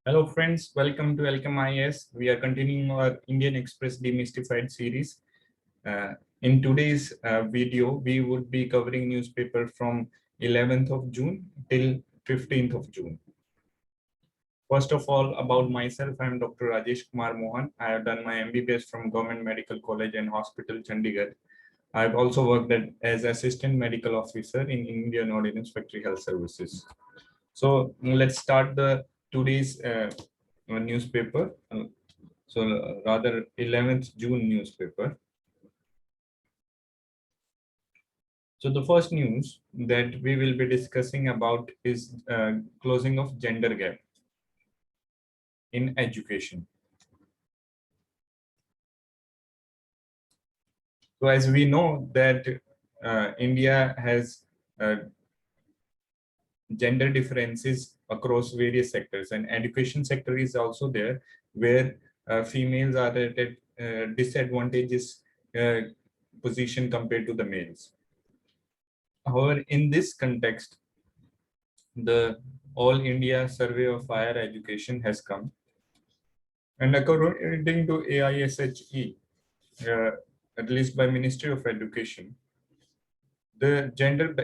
Hello friends, welcome to Alkem IAS. We are continuing our Indian Express Demystified series. In today's video, we would be covering newspaper from 11th of June till 15th of June. First of all, about myself, I am Dr. Rajesh Kumar Mohan. I have done my MBBS from Government Medical College and Hospital, Chandigarh. I have also worked as Assistant Medical Officer in Indian Ordnance Factory Health Services. So let's start the today's newspaper. Rather 11th June newspaper. So the first news that we will be discussing about is closing of gender gap in education. So as we know that India has gender differences across various sectors, and education sector is also there where females are at a disadvantageous position compared to the males. However, in this context, the All India Survey of Higher Education has come, and according to AISHE, at least by Ministry of Education, the gender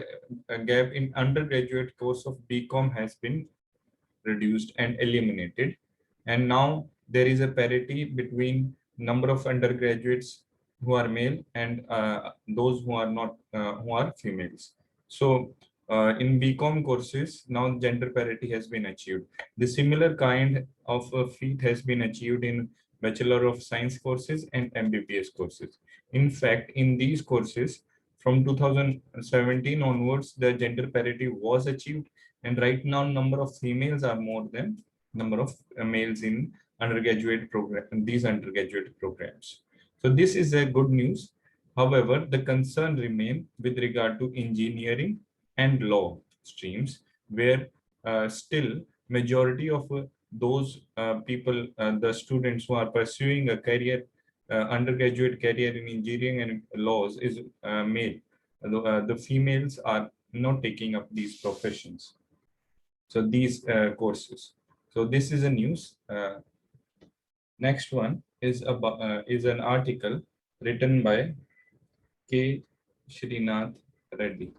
gap in undergraduate course of BCom has been reduced and eliminated, and now there is a parity between number of undergraduates who are male and those who are not who are females. So in BCom courses now gender parity has been achieved. The similar kind of feat has been achieved in Bachelor of Science courses and MBBS courses. In fact, in these courses from 2017 onwards, the gender parity was achieved, and right now number of females are more than number of males in undergraduate program, these undergraduate programs. So this is a good news. However, the concern remain with regard to engineering and law streams, where still majority of those people, the students who are pursuing a career, undergraduate career in engineering and laws is male. The females are not taking up these professions. So these courses. So this is a news. Next one is about is an article written by K. Srinath Reddy.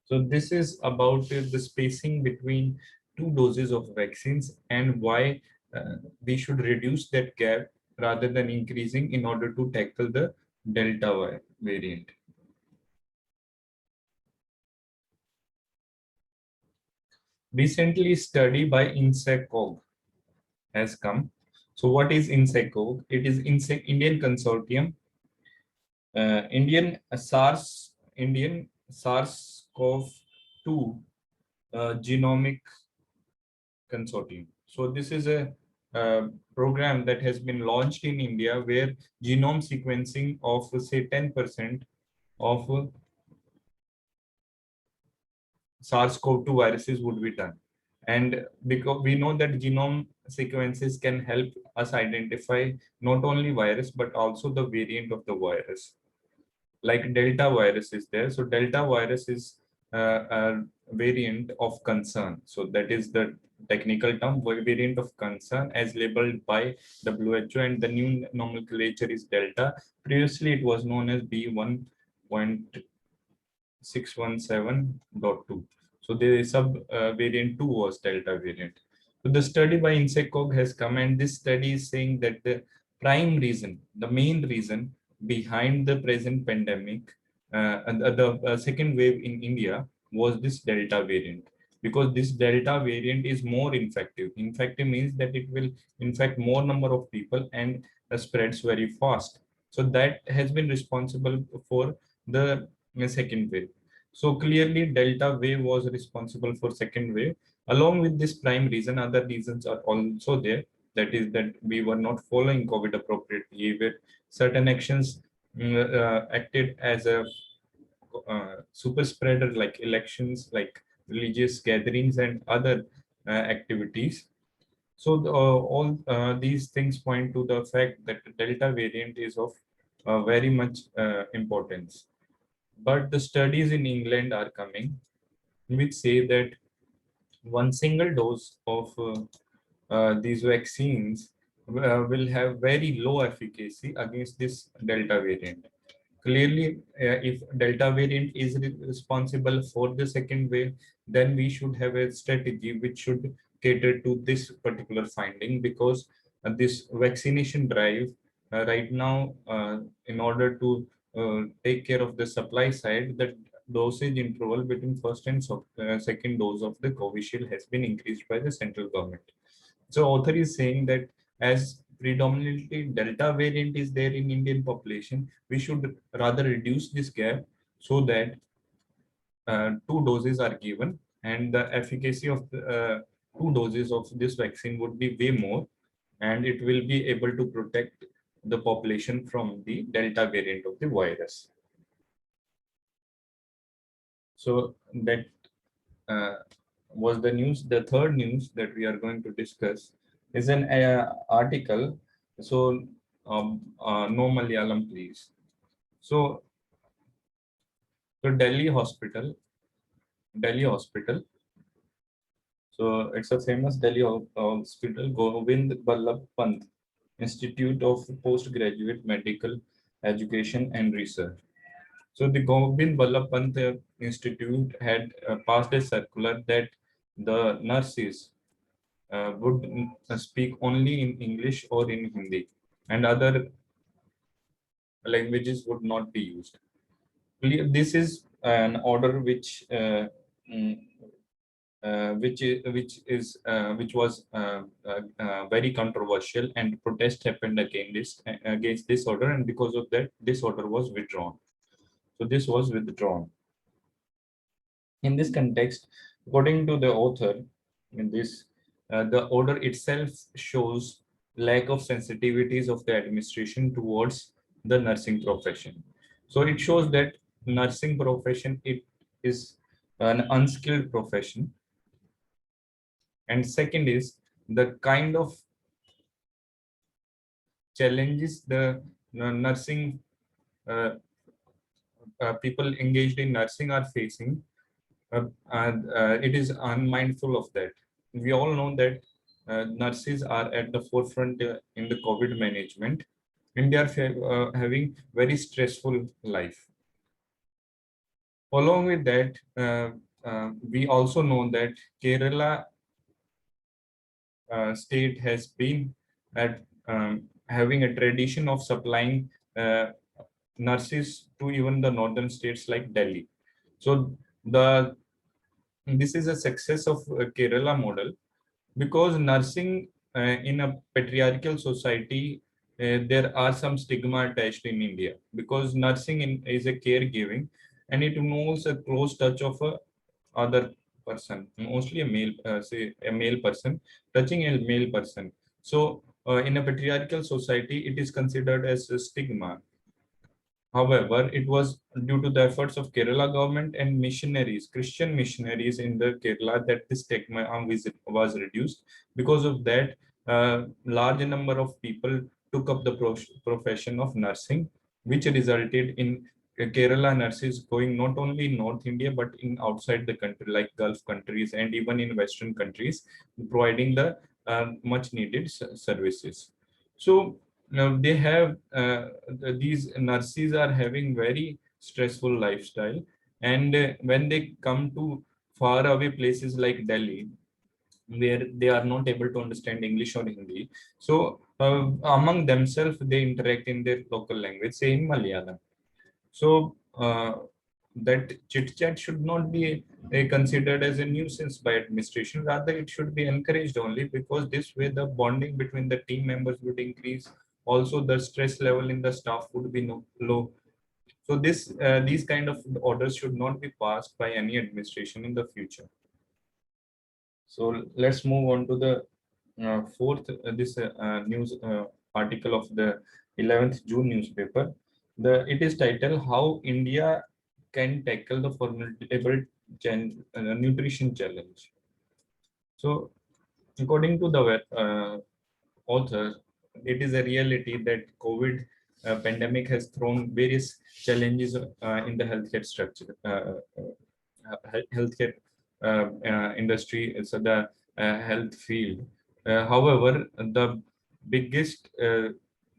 So this is about the spacing between two doses of vaccines and why we should reduce that gap rather than increasing in order to tackle the Delta variant. Recently, study by INSECOG has come. So what is INSECOG? It is Indian Consortium, Indian SARS-CoV-2 Genomic Consortium. So this is a program that has been launched in India where genome sequencing of say 10% of SARS-CoV-2 viruses would be done. And because we know that genome sequences can help us identify not only virus, but also the variant of the virus. Like Delta virus is there. So Delta virus is a variant of concern. So that is the technical term, variant of concern as labeled by WHO, and the new nomenclature is Delta. Previously, it was known as B1.617.2. So the sub variant 2 was Delta variant. So the study by INSECOG has come, and this study is saying that the prime reason, the main reason behind the present pandemic and the second wave in India was this Delta variant, because this Delta variant is more infective. Infective means that it will infect more number of people and spreads very fast. So that has been responsible for the second wave. So clearly Delta wave was responsible for second wave. Along with this prime reason, other reasons are also there. That is that we were not following COVID appropriate behavior. Certain actions acted as a super spreader, like elections, like religious gatherings and other activities. So all these things point to the fact that the Delta variant is of very much importance. But the studies in England are coming which say that one single dose of these vaccines will have very low efficacy against this Delta variant. Clearly, if Delta variant is responsible for the second wave, then we should have a strategy which should cater to this particular finding, because this vaccination drive right now, in order to take care of the supply side, the dosage interval between first and second dose of the Covishield has been increased by the central government. So author is saying that as predominantly Delta variant is there in Indian population, we should rather reduce this gap so that two doses are given, and the efficacy of the, two doses of this vaccine would be way more, and it will be able to protect the population from the Delta variant of the virus. So that was the news. The third news that we are going to discuss is an article. So, no Malayalam, please. So, Delhi Hospital. So, it's a famous Delhi hospital, Govind Ballabh Pant Institute of Postgraduate Medical Education and Research. So the Govind Ballabh Pant Institute had passed a circular that the nurses would speak only in English or in Hindi, and other languages would not be used. This is an order mm, which was very controversial, and protest happened against this order, and because of that, this order was withdrawn. So this was withdrawn. In this context, according to the author, in this, the order itself shows lack of sensitivities of the administration towards the nursing profession. So it shows that nursing profession, it is an unskilled profession. And second is the kind of challenges the nursing people engaged in nursing are facing, and it is unmindful of that. We all know that nurses are at the forefront in the COVID management, and they are having very stressful life. Along with that, we also know that Kerala state has been at having a tradition of supplying nurses to even the northern states like Delhi. So this is a success of Kerala model, because nursing in a patriarchal society, there are some stigma attached in India, because nursing is a caregiving, and it involves a close touch of a other person, mostly a male, say a male person touching a male person. So in a patriarchal society, it is considered as a stigma. However, it was due to the efforts of Kerala government and missionaries, Christian missionaries in the Kerala, that this stigma was reduced. Because of that, large number of people took up the profession of nursing, which resulted in Kerala nurses going not only in North India, but in outside the country, like Gulf countries and even in Western countries, providing the much needed services. So now they have these nurses are having very stressful lifestyle, and when they come to far away places like Delhi, where they are not able to understand English or Hindi, so among themselves they interact in their local language, say in Malayalam. So that chit chat should not be considered as a nuisance by administration. Rather, it should be encouraged only, because this way the bonding between the team members would increase. Also, the stress level in the staff would be low. So these kind of orders should not be passed by any administration in the future. So let's move on to the fourth this news article of the 11th June newspaper. It is titled "How India Can Tackle the Formidable Nutrition Challenge." So, according to the author, it is a reality that COVID pandemic has thrown various challenges in the healthcare structure, healthcare industry, so the health field. However, the biggest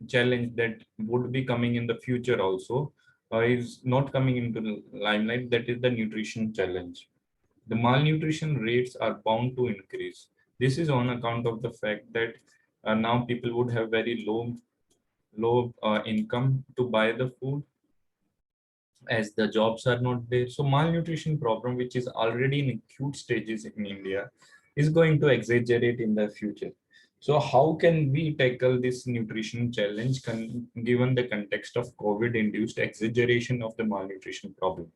challenge that would be coming in the future also is not coming into the limelight. That is the nutrition challenge. The malnutrition rates are bound to increase. This is on account of the fact that now people would have very low income to buy the food, as the jobs are not there. So malnutrition problem, which is already in acute stages in India, is going to exaggerate in the future. So how can we tackle this nutrition challenge given the context of COVID-induced exaggeration of the malnutrition problem?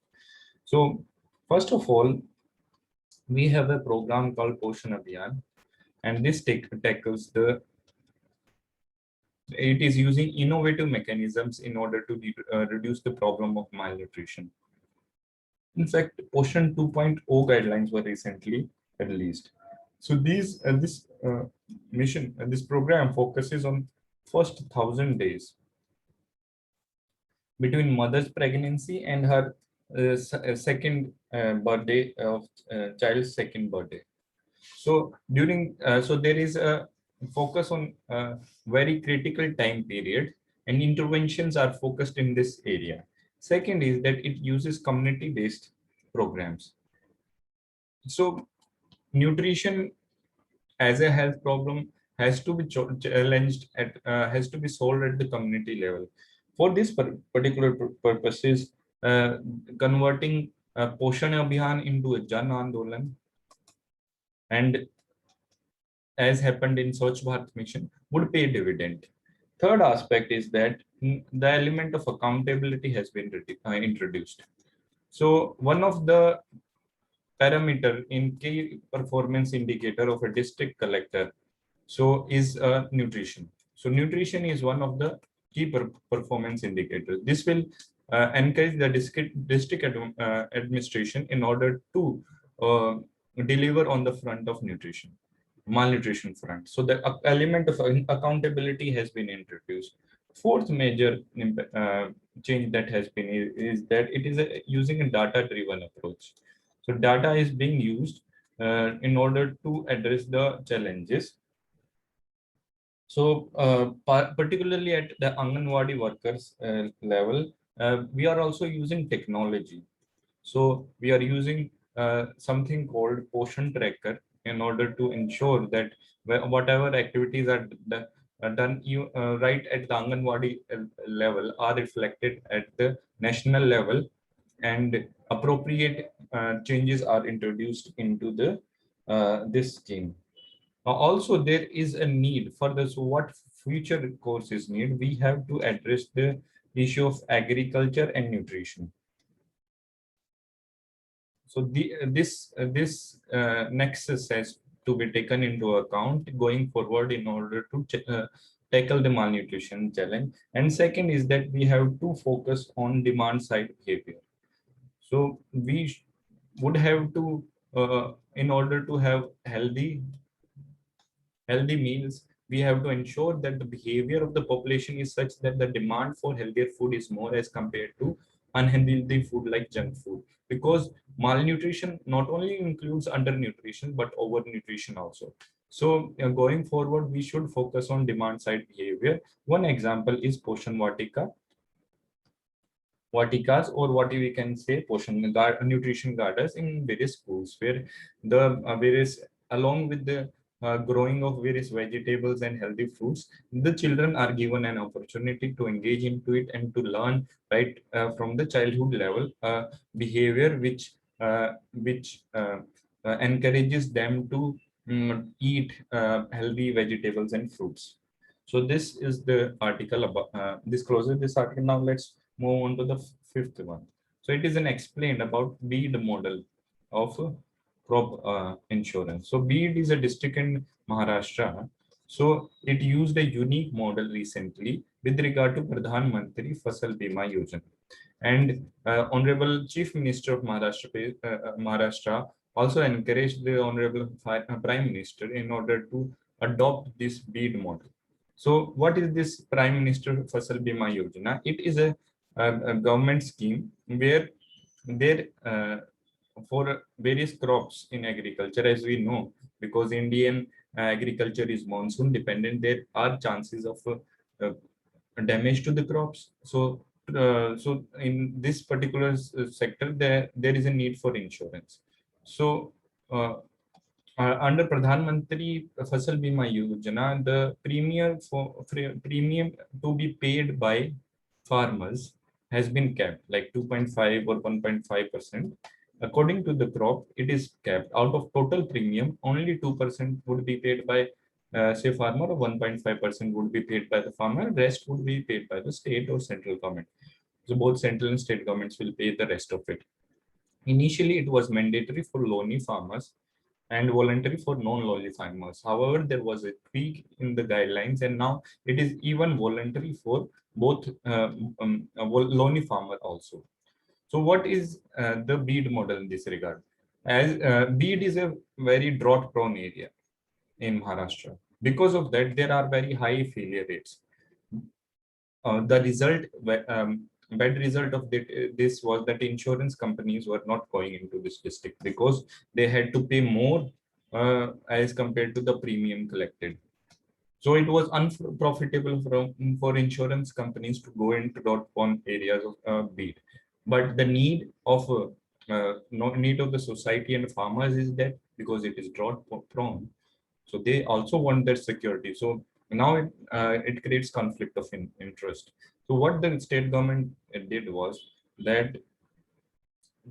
So first of all, we have a program called Poshan Abhiyan, and this tackles it is using innovative mechanisms in order to reduce the problem of malnutrition. In fact, Poshan 2.0 guidelines were recently released. So this mission and this program focuses on first 1,000 days between mother's pregnancy and her second birthday of child's second birthday. So so there is a focus on a very critical time period, and interventions are focused in this area. Second is that it uses community-based programs. So nutrition as a health problem has to be challenged has to be solved at the community level. For this particular purposes, converting Poshan Abhiyan into a Jan Andolan, and as happened in Swachh Bharat mission, would pay dividend. Third aspect is that the element of accountability has been introduced. So one of the parameter in key performance indicator of a district collector is nutrition. So nutrition is one of the key performance indicators. This will encourage the district administration in order to deliver on the front of malnutrition front. So the element of accountability has been introduced. Fourth major change that has been is that it is using a data-driven approach. So data is being used in order to address the challenges. So particularly at the Anganwadi workers level, we are also using technology. So we are using something called Poshan Tracker in order to ensure that whatever activities are done right at the Anganwadi level are reflected at the national level, and appropriate changes are introduced into this scheme. Also, there is a need for this. So what future courses need? We have to address the issue of agriculture and nutrition. So this nexus has to be taken into account going forward in order to tackle the malnutrition challenge. And second is that we have to focus on demand side behavior. So we would have to, in order to have healthy meals, we have to ensure that the behavior of the population is such that the demand for healthier food is more as compared to unhealthy food like junk food, because malnutrition not only includes undernutrition but overnutrition also. So going forward, we should focus on demand side behavior. One example is Poshan Vatikas, or what we can say nutrition gardens in various schools, where the various, along with the growing of various vegetables and healthy fruits, the children are given an opportunity to engage into it and to learn right from the childhood level behavior which encourages them to eat healthy vegetables and fruits. So this is the article about this closes this article. Now let's move on to the fifth one. So it is an explained about BEAD model of crop insurance. So BEAD is a district in Maharashtra. So it used a unique model recently with regard to Pradhan Mantri Fasal Bima Yojana. And Honorable Chief Minister of Maharashtra also encouraged the Honorable Prime Minister in order to adopt this BEAD model. So what is this Prime Minister Fasal Bima Yojana? It is a government scheme where their for various crops in agriculture, as we know, because Indian agriculture is monsoon dependent, there are chances of uh, damage to the crops. So in this particular sector, there is a need for insurance. So under Pradhan Mantri Fasal Bima Yojana, the premium to be paid by farmers has been capped, like 2.5 or 1.5%. According to the crop, it is capped. Out of total premium, only 2% would be paid by, say, farmer, or 1.5% would be paid by the farmer. Rest would be paid by the state or central government. So both central and state governments will pay the rest of it. Initially, it was mandatory for lonely farmers and voluntary for non-lonely farmers. However, there was a tweak in the guidelines, and now it is even voluntary for both lonely farmer also. So, what is the bead model in this regard? As bead is a very drought-prone area in Maharashtra. Because of that, there are very high failure rates. The result, bad result of this was that insurance companies were not going into this district because they had to pay more as compared to the premium collected. So it was unprofitable for insurance companies to go into dot-com areas of beat. But the need of need of the society and farmers is that because it is drought prone, so they also want their security. So now it creates conflict of interest. So what the state government did was that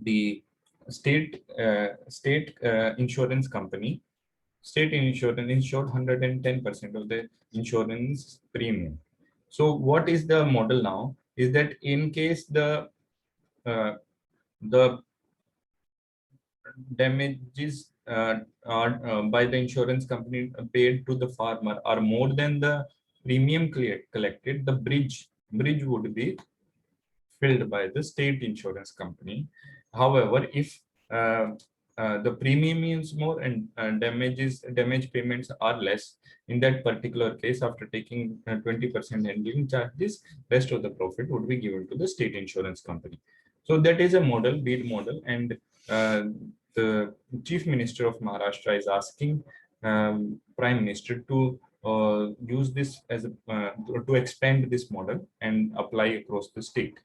the state insurance company, state insurance insured 110% of the insurance premium. So what is the model now is that in case the damages are by the insurance company paid to the farmer are more than the premium collected, the bridge would be filled by the state insurance company. However, if the premium is more and damage payments are less, in that particular case, after taking 20% handling charges, rest of the profit would be given to the state insurance company. So that is a model, bid model, and the Chief Minister of Maharashtra is asking Prime Minister to use this as a, to expand this model and apply across the state.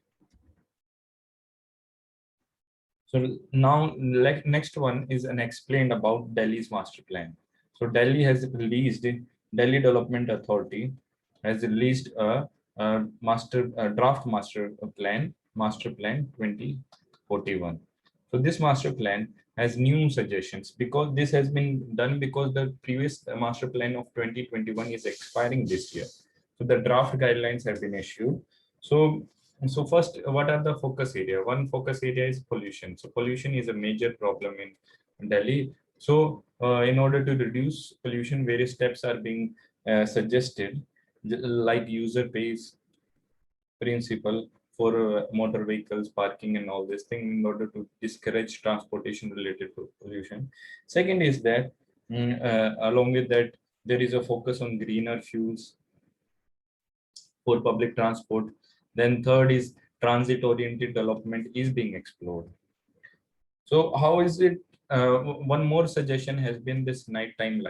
So now, like next one is an explained about Delhi's master plan. So Delhi has released, Delhi Development Authority has released a draft master plan 2041. So this master plan has new suggestions because this has been done because the previous master plan of 2021 is expiring this year. So the draft guidelines have been issued. So first, what are the focus area? One focus area is pollution. So pollution is a major problem in Delhi. So in order to reduce pollution, various steps are being suggested, like user pays principle for motor vehicles, parking, and all this thing in order to discourage transportation related to pollution. Second is that along with that, there is a focus on greener fuels for public transport. Then third is transit-oriented development is being explored. So how is it? One more suggestion has been this nighttime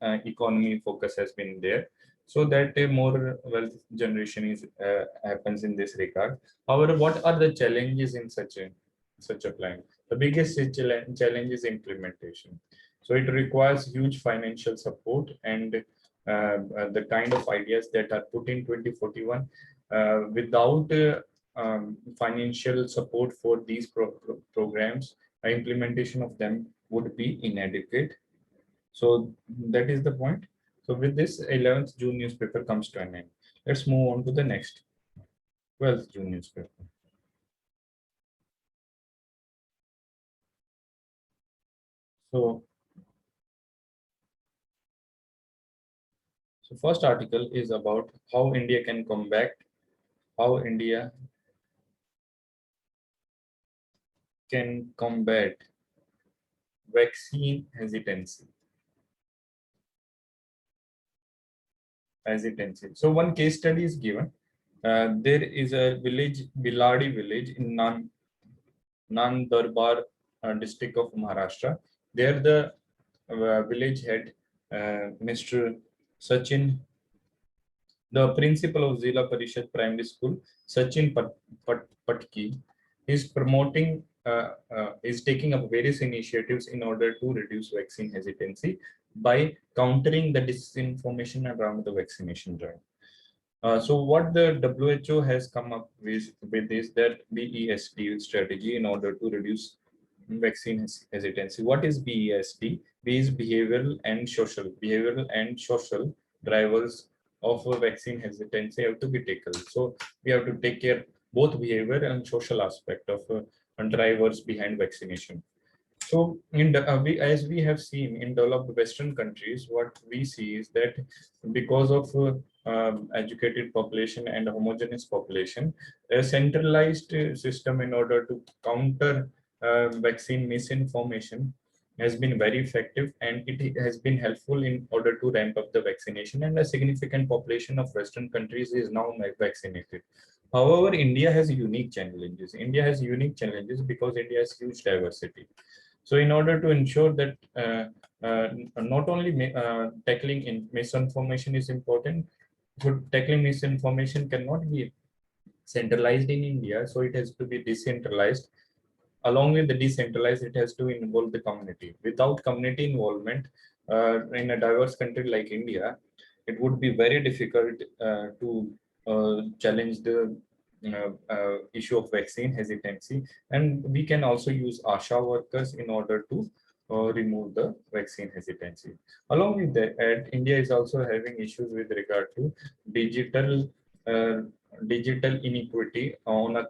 economy focus has been there, so that a more wealth generation is happens in this regard. However, what are the challenges in such a plan? The biggest challenge is implementation. So it requires huge financial support and the kind of ideas that are put in 2041 without financial support for these programs, implementation of them would be inadequate. So that is the point. So with this, 11th June newspaper comes to an end. Let's move on to the next 12th June newspaper. So first article is about how India can combat, how India can combat vaccine hesitancy. So one case study is given. There is a village, Biladi village in Nan Darbar district of Maharashtra. There, the village head, Mr. Sachin, the principal of Zila Parishad Primary School, Sachin Patki, is promoting, is taking up various initiatives in order to reduce vaccine hesitancy by countering the disinformation around the vaccination drive. So what the WHO has come up with is that BEST strategy in order to reduce vaccine hesitancy. What is BEST? B is behavioral and social drivers of a vaccine hesitancy have to be taken. So we have to take care both behavior and social aspect of drivers behind vaccination. So, as we have seen in developed Western countries, what we see is that because of educated population and homogeneous population, a centralized system in order to counter vaccine misinformation has been very effective, and it has been helpful in order to ramp up the vaccination, and a significant population of Western countries is now vaccinated. However, India has unique challenges. India has unique challenges because India has huge diversity. So in order to ensure that not only tackling misinformation is important, but tackling misinformation cannot be centralized in India, so it has to be decentralized. Along with the decentralized, it has to involve the community. Without community involvement in a diverse country like India, it would be very difficult to challenge the issue of vaccine hesitancy. And we can also use ASHA workers in order to remove the vaccine hesitancy. Along with that, India is also having issues with regard to digital uh, digital inequity on a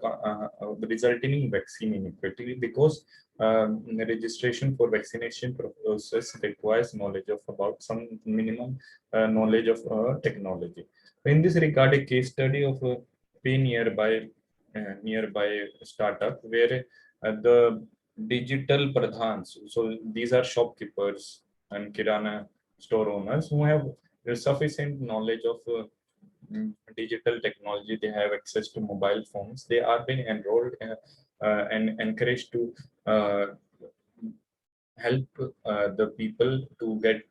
resulting in vaccine inequity, because registration for vaccination process requires knowledge of about some minimum knowledge of technology. In this regard, a case study of a pay nearby startup where the digital pradhans, so these are shopkeepers and kirana store owners who have sufficient knowledge of digital technology. They have access to mobile phones. They are being enrolled and encouraged to uh, help the people to get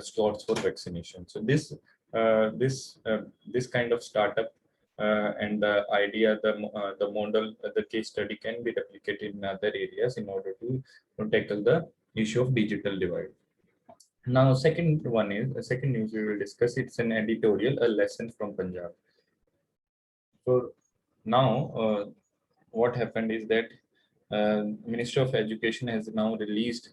slots for vaccination. So this kind of startup and the idea, the model, the case study can be replicated in other areas in order to tackle the issue of digital divide. Now, second news we will discuss. It's an editorial, a lesson from Punjab. So now, what happened is that Ministry of Education has now released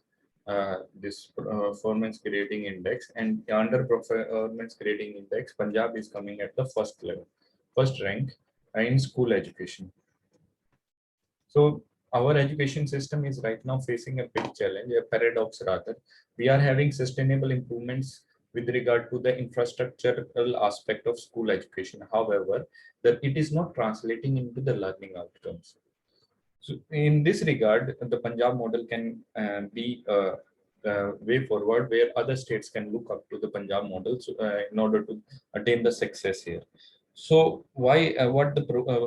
this performance grading index, and under performance grading index, Punjab is coming at the first rank in school education. So our education system is right now facing a big challenge, a paradox rather. We are having sustainable improvements with regard to the infrastructural aspect of school education. However, that it is not translating into the learning outcomes. So in this regard, the Punjab model can be way forward where other states can look up to the Punjab model in order to attain the success here. So why what the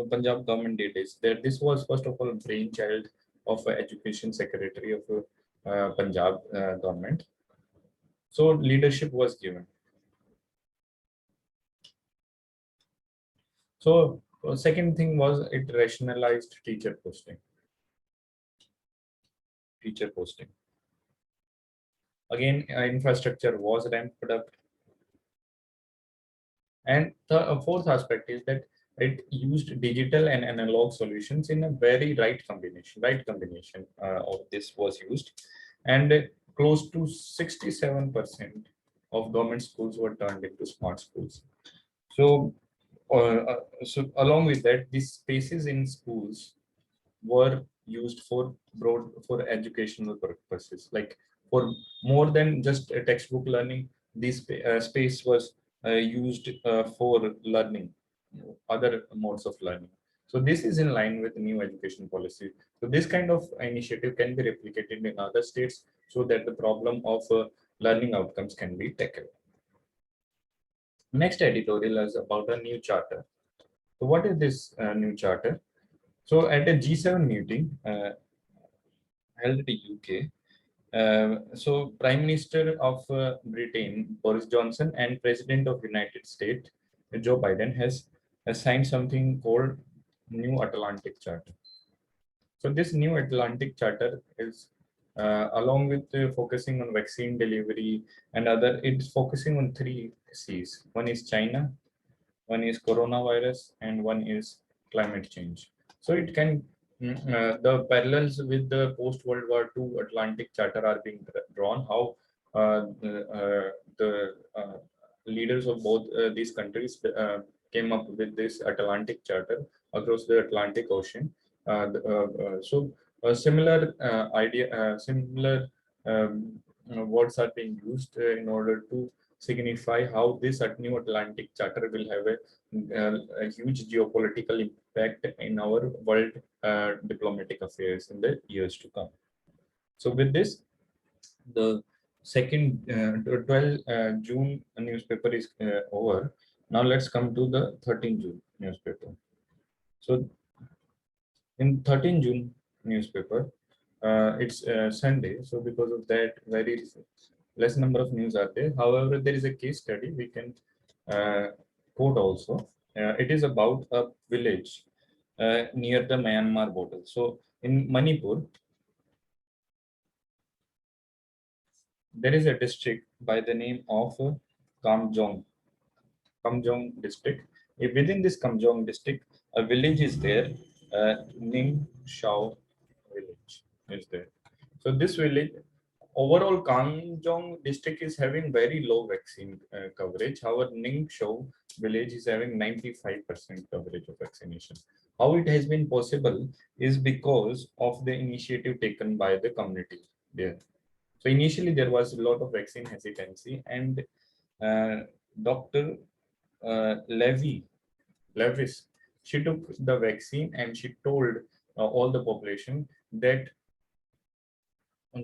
Punjab government did is that this was first of all a brainchild of Education Secretary of Punjab government. So leadership was given. So second thing was it rationalized teacher posting. Again, infrastructure was ramped up. And the fourth aspect is that it used digital and analog solutions in a very right combination. Of this was used, and close to 67% of government schools were turned into smart schools. So, so along with that, these spaces in schools were used for educational purposes, like for more than just a textbook learning. This space was used for learning, other modes of learning. So this is in line with the new education policy. So this kind of initiative can be replicated in other states so that the problem of learning outcomes can be tackled. Next editorial is about a new charter. So what is this new charter? So at a G7 meeting held in UK. So Prime Minister of Britain, Boris Johnson, and President of United States, Joe Biden, has signed something called New Atlantic Charter. So this New Atlantic Charter is, along with focusing on vaccine delivery and other, it's focusing on three C's. One is China, one is coronavirus, and one is climate change. So it can the parallels with the post World War II Atlantic Charter are being drawn. How the leaders of both these countries came up with this Atlantic Charter across the Atlantic Ocean. So a similar similar words are being used in order to signify how this new Atlantic Charter will have a huge geopolitical impact in our world diplomatic affairs in the years to come. So with this, the second 12 June newspaper is over. Now let's come to the 13 June newspaper. So in 13 June newspaper, it's Sunday. So because of that, very less number of news are there. However, there is a case study we can quote also. It is about a village near the Myanmar border. So in Manipur, there is a district by the name of Kamjong, Kamjong district. Within this Kamjong district, a village is there, Ning Shao village is there. So this village, overall Kamjong district is having very low vaccine coverage. However, Ning Shao village is having 95% coverage of vaccination. How it has been possible is because of the initiative taken by the community there. So initially there was a lot of vaccine hesitancy, and Dr. Levis, she took the vaccine and she told all the population that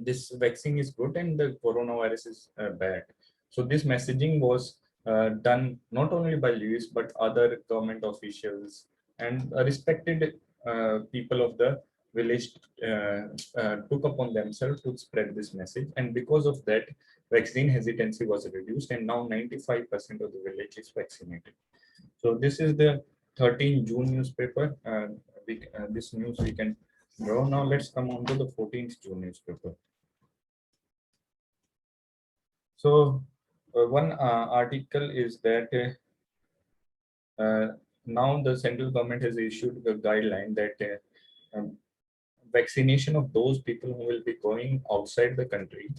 this vaccine is good and the coronavirus is bad. So this messaging was done not only by Lewis but other government officials and respected people of the village took upon themselves to spread this message, and because of that, vaccine hesitancy was reduced, and now 95% of the village is vaccinated. So this is the 13 June newspaper. This news we can draw. Now let's come on to the 14th June newspaper. So one article is that now the central government has issued a guideline that vaccination of those people who will be going outside the country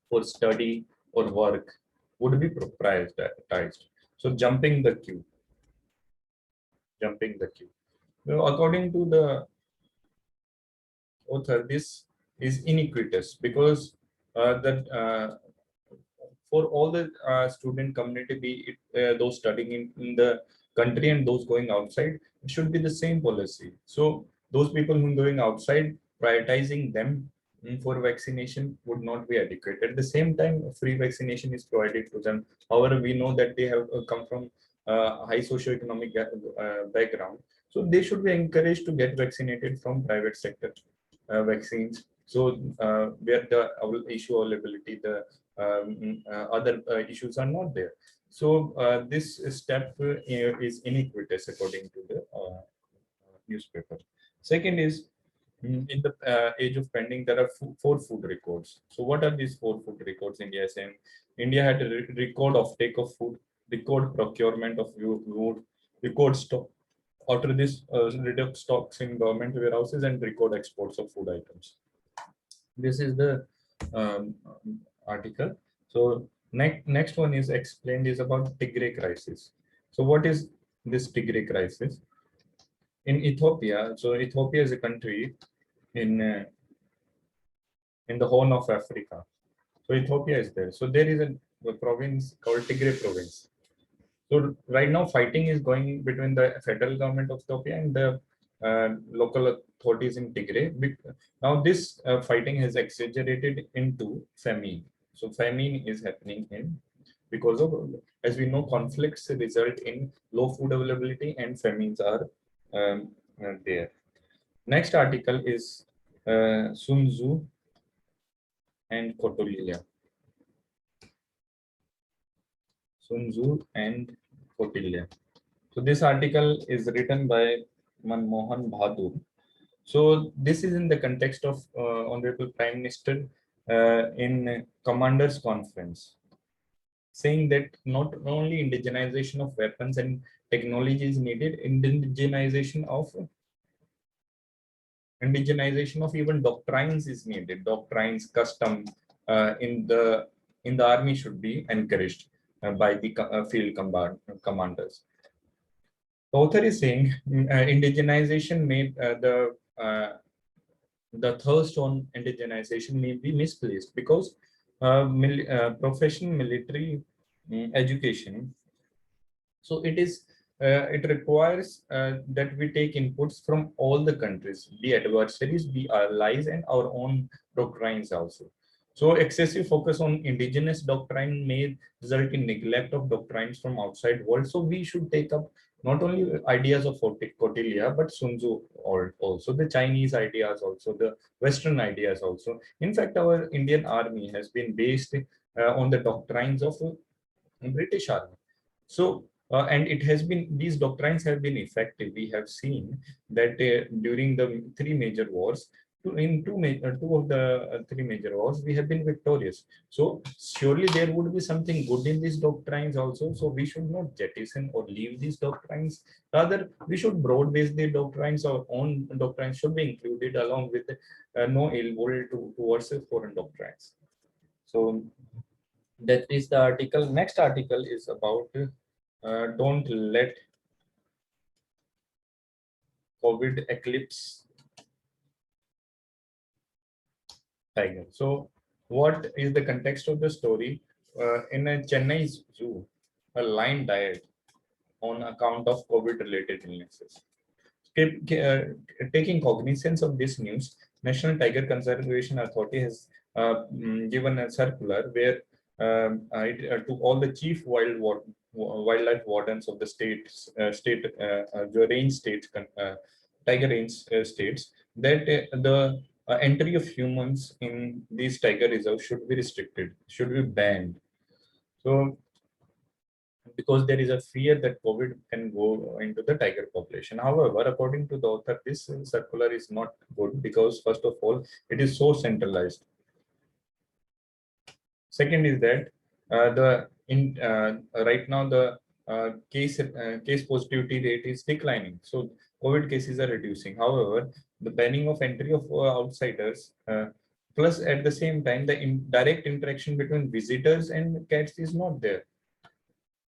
for study or work would be prioritized. So jumping the queue. Now, according to the author, this is iniquitous because for all the student community, be it those studying in the country and those going outside, it should be the same policy. So those people who are going outside, prioritizing them for vaccination would not be adequate. At the same time, free vaccination is provided to them. However, we know that they have come from high socioeconomic background, so they should be encouraged to get vaccinated from private sector vaccines. So where the issue availability, the other issues are not there. So this step is iniquitous according to the newspaper. Second is, in the age of pending, there are four food records. So what are these four food records India is saying? India had a record of take of food, record procurement of food, record stock. After this, reduce stocks in government warehouses and record exports of food items. This is the article. So next one is explained is about Tigray crisis. So what is this Tigray crisis? In Ethiopia, so Ethiopia is a country in the Horn of Africa. So Ethiopia is there. So there is a province called Tigray province. So right now fighting is going between the federal government of Ethiopia and the local authorities in Tigray. Now this fighting has exaggerated into famine. So famine is happening because of, as we know, conflicts result in low food availability and famines are there. Next article is Sun Tzu and Kautilya. Sun Tzu and Kautilya. So this article is written by Manmohan Bahadur. So this is in the context of Honorable Prime Minister in Commanders Conference, saying that not only indigenization of weapons and technology is needed, indigenization of even doctrines is needed. Doctrines, custom in the army should be encouraged by the field commanders. The author is saying indigenization may the thirst on indigenization may be misplaced because professional military education. So it requires that we take inputs from all the countries, the adversaries, the allies, and our own doctrines also. So excessive focus on indigenous doctrine may result in neglect of doctrines from outside world. So we should take up not only ideas of Kautilya, but Sun Tzu, or also the Chinese ideas, also the Western ideas also. In fact, our Indian army has been based on the doctrines of British army. So, and it has been, these doctrines have been effective. We have seen that during the three major wars, two of the three major wars, we have been victorious. So surely there would be something good in these doctrines also. So we should not jettison or leave these doctrines. Rather, we should broad base the doctrines. Our own doctrines should be included along with no ill will towards foreign doctrines. So that is the article. Next article is about don't let COVID eclipse tiger. So what is the context of the story? In a Chennai zoo, a lion died on account of COVID related illnesses. Taking cognizance of this news, National Tiger Conservation Authority has given a circular where to all the chief wildlife wardens of the the range states, tiger range states, that the entry of humans in these tiger reserves should be restricted, should be banned. So because there is a fear that COVID can go into the tiger population. However, according to the author, this circular is not good because, first of all, it is so centralized. Second is that right now the case positivity rate is declining, so COVID cases are reducing. However, the banning of entry of outsiders, plus at the same time the direct interaction between visitors and cats is not there.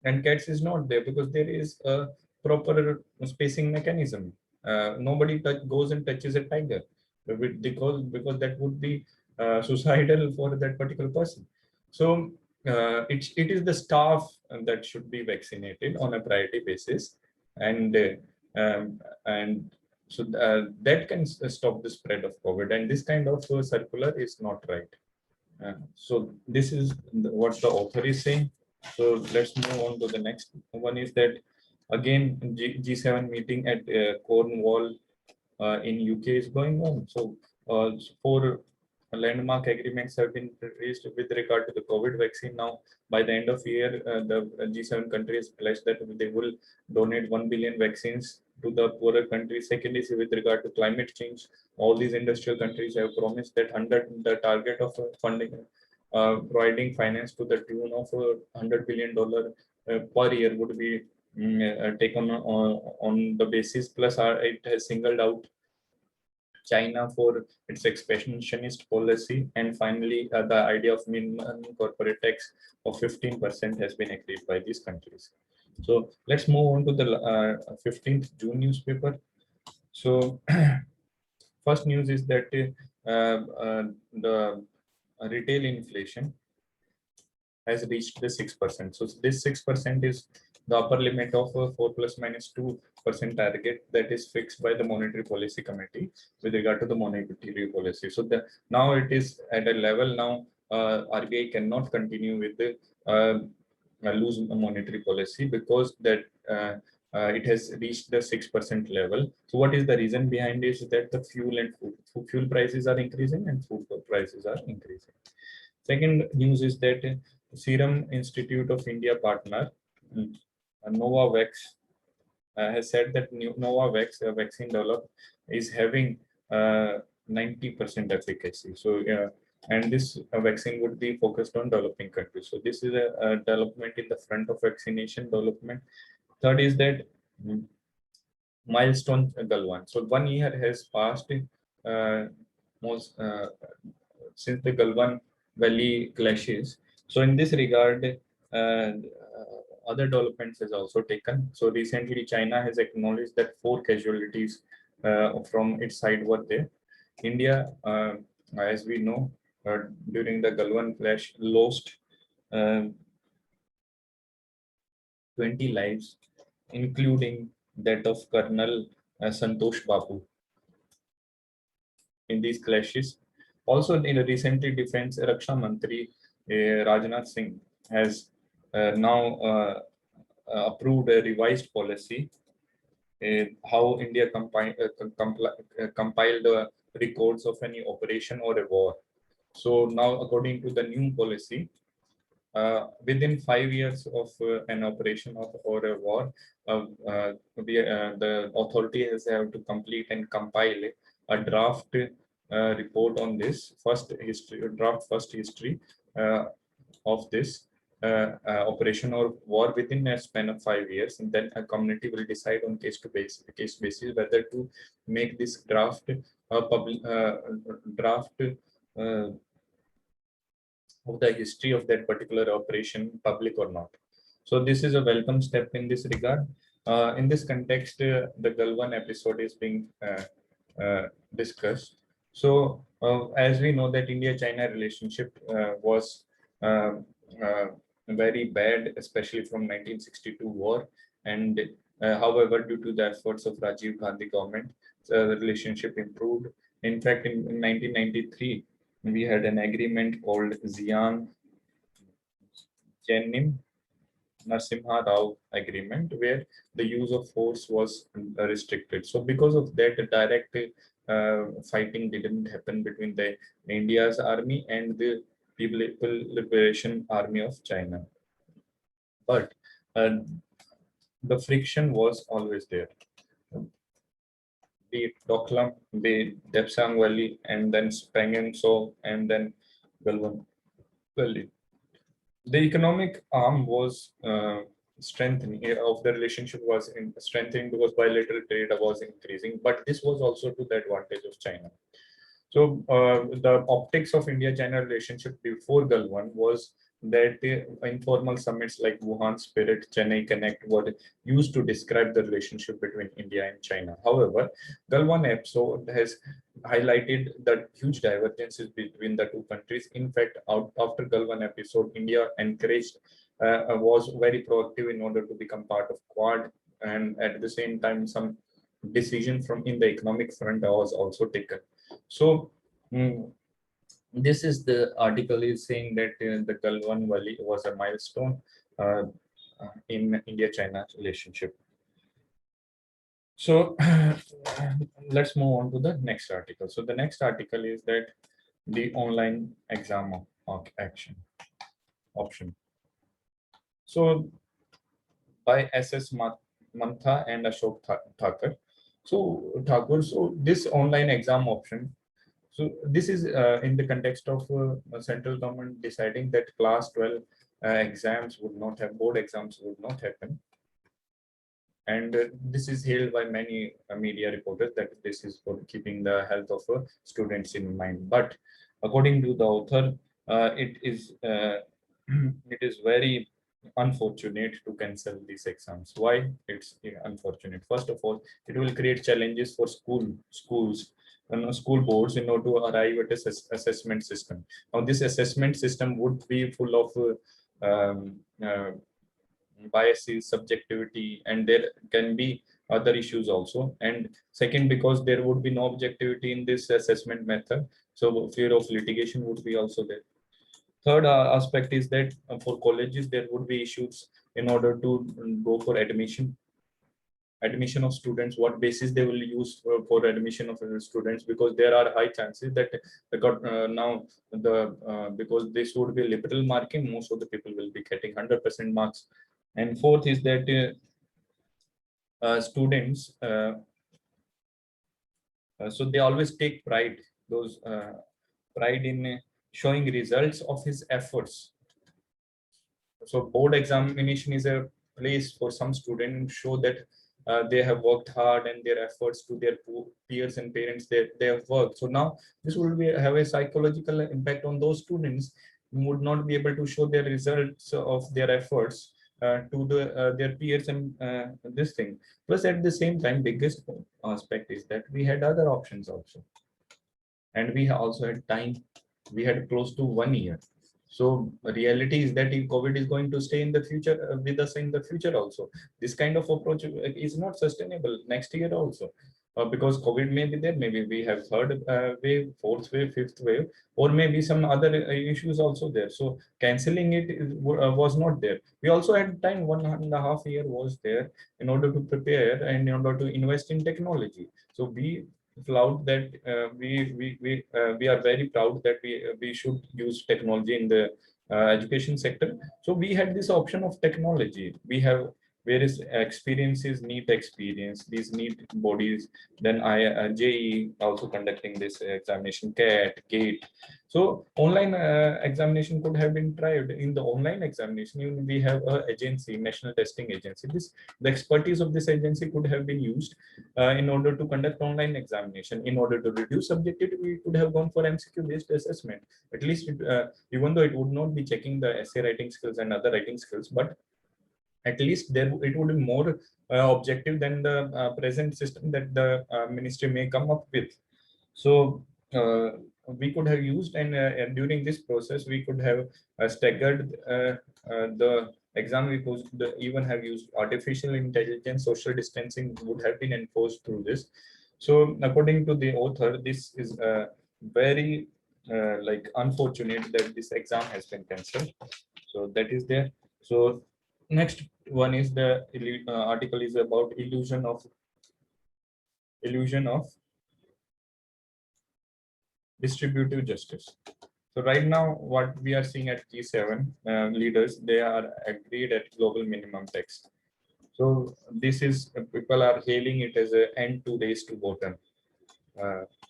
And cats is not there because there is a proper spacing mechanism. Nobody goes and touches a tiger because that would be suicidal for that particular person. So it is the staff that should be vaccinated on a priority basis, and so that can stop the spread of COVID. And this kind of circular is not right. So this is what the author is saying. So let's move on to the next one. Is that again G7 meeting at Cornwall in UK is going on. So four landmark agreements have been reached with regard to the COVID vaccine. Now, by the end of year, the G7 countries pledged that they will donate 1 billion vaccines to the poorer countries. Second is with regard to climate change. All these industrial countries have promised that the target of funding, providing finance to the tune of $100 billion per year would be taken on the basis. Plus, it has singled out China for its expansionist policy, and finally, the idea of minimum corporate tax of 15% has been agreed by these countries. So let's move on to the 15th June newspaper. So first news is that the retail inflation has reached the 6%. So this 6% is the upper limit of 4 plus minus 2% target that is fixed by the Monetary Policy Committee with regard to the monetary policy. So now it is at a level now RBI cannot continue with the loose monetary policy, because that it has reached the 6% level. So what is the reason behind it? Is that the fuel and fuel prices are increasing and food prices are increasing. Second news is that Serum Institute of India partner Novavax has said that Novavax vaccine developed is having 90% efficacy. So and this vaccine would be focused on developing countries. So this is a development in the front of vaccination development. Third is that milestone Galwan. So 1 year has passed most since the Galwan Valley clashes. So in this regard, other developments has also taken. So recently, China has acknowledged that 4 casualties from its side were there. India, as we know, during the Galwan clash, lost uh, 20 lives, including that of Colonel Santosh Babu in these clashes. Also, in a recently Defense Raksha Mantri Rajnath Singh has now approved a revised policy how India compiled the records of any operation or a war. So now, according to the new policy, within 5 years of an operation or a war, the authority has have to complete and compile a draft report on this first history of this operation or war within a span of 5 years, and then a community will decide on case basis whether to make this draft draft of the history of that particular operation public or not. So this is a welcome step in this regard. In this context, the Galwan episode is being discussed. So as we know that India-China relationship was very bad, especially from 1962 war. And however, due to the efforts of Rajiv Gandhi government, the relationship improved. In fact, in 1993, we had an agreement called Zian Chenim Narasimha Rao agreement, where the use of force was restricted. So because of that, direct fighting didn't happen between the India's army and the People Liberation Army of China. But the friction was always there. The Doklam, the Depsang Valley, and then Spangen So, and then Galwan Valley. The economic arm was strengthening of the relationship was strengthening because bilateral trade was increasing, but this was also to the advantage of China. So the optics of India-China relationship before Galwan was that the informal summits like Wuhan Spirit, Chennai Connect were used to describe the relationship between India and China. However, Galwan episode has highlighted the huge divergences between the two countries. In fact, after Galwan episode, India encouraged was very proactive in order to become part of Quad, and at the same time, some decision from in the economic front was also taken. So this is the article is saying that the Galwan Valley was a milestone in India-China relationship. So let's move on to the next article. So the next article is that the online exam action option. So by SS Mantha and Ashok Thakur. So this online exam option. So this is in the context of central government deciding that class 12 exams would not have board exams would not happen. And this is hailed by many media reporters that this is for keeping the health of students in mind. But according to the author, it is it is very unfortunate to cancel these exams. Why it's unfortunate? First of all, it will create challenges for schools and school boards in order to arrive at a assessment system. Now, this assessment system would be full of biases, subjectivity, and there can be other issues also. And second, because there would be no objectivity in this assessment method, so fear of litigation would be also there. Third aspect is that for colleges, there would be issues in order to go for admission. admission of students, what basis they will use for admission of students, because there are high chances that now because this would be liberal marking, most of the people will be getting 100% marks. And fourth is that students, so they always take pride in showing results of his efforts. So board examination is a place for some students to show that they have worked hard, and their efforts to their peers and parents, they have worked. So now this will have a psychological impact on those students who would not be able to show their results of their efforts to their peers and this thing. Plus, at the same time, biggest aspect is that we had other options also, and we also had time. We had close to 1 year. So reality is that if COVID is going to stay in the future with us in the future also, this kind of approach is not sustainable next year also. Because COVID may be there, maybe we have third wave, fourth wave, fifth wave, or maybe some other issues also there. So canceling it was not there. We also had time, 1.5 year was there in order to prepare and in order to invest in technology. So we proud that we are very proud that we should use technology in the education sector. So we had this option of technology. We have various experiences, NEET experience, these NEET bodies, then JE also conducting this examination, CAT, GATE. So online examination could have been tried. In the online examination, even we have an agency, National Testing Agency. The expertise of this agency could have been used in order to conduct online examination. In order to reduce subjectivity, we could have gone for MCQ based assessment. At least even though it would not be checking the essay writing skills and other writing skills, but at least there it would be more objective than the present system that the ministry may come up with. So we could have used, and during this process we could have staggered the exam. We could even have used artificial intelligence. Social distancing would have been enforced through this. So according to the author, this is very like unfortunate that this exam has been cancelled. So that is there. So next one is the article is about illusion of distributive justice. So right now, what we are seeing at G7 leaders, they are agreed at global minimum tax. So this is people are hailing it as an end to race to bottom.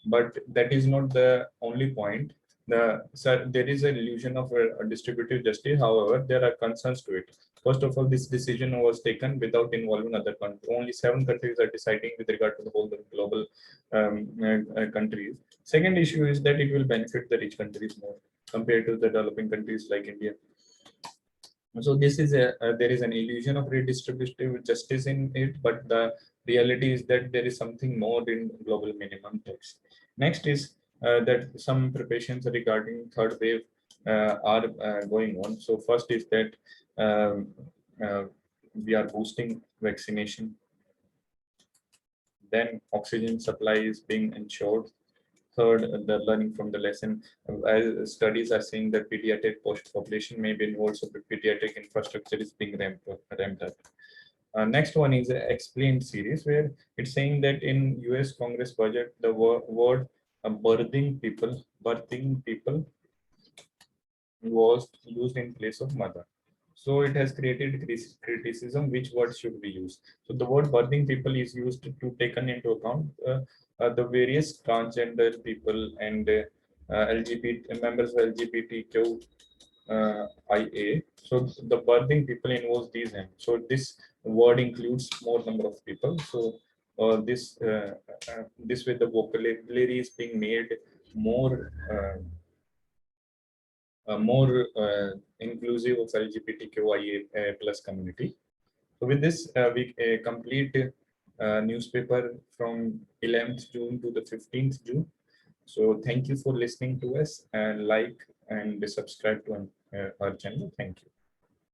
But that is not the only point. There is an illusion of a distributive justice. However, there are concerns to it. First of all, this decision was taken without involving other countries. Only 7 countries are deciding with regard to the whole global countries. Second issue is that it will benefit the rich countries more compared to the developing countries like India. So this is there is an illusion of redistributive justice in it, but the reality is that there is something more in global minimum tax. Next is that some preparations regarding third wave are going on. So first is that we are boosting vaccination. Then oxygen supply is being ensured. Third, the learning from the lesson. As studies are saying that pediatric population may be involved, so the pediatric infrastructure is being ramped up. Next one is an explained series, where it's saying that in US Congress budget, the word birthing people was used in place of mother. So it has created criticism, which word should be used. So the word birthing people is used to taken into account the various transgender people and LGBT members of LGBTQ IA. So the birthing people involves these names. So this word includes more number of people. So this way the vocabulary is being made more inclusive of LGBTQIA plus community. So with this, we complete newspaper from 11th June to the 15th June. So thank you for listening to us, and like and subscribe to our channel. Thank you.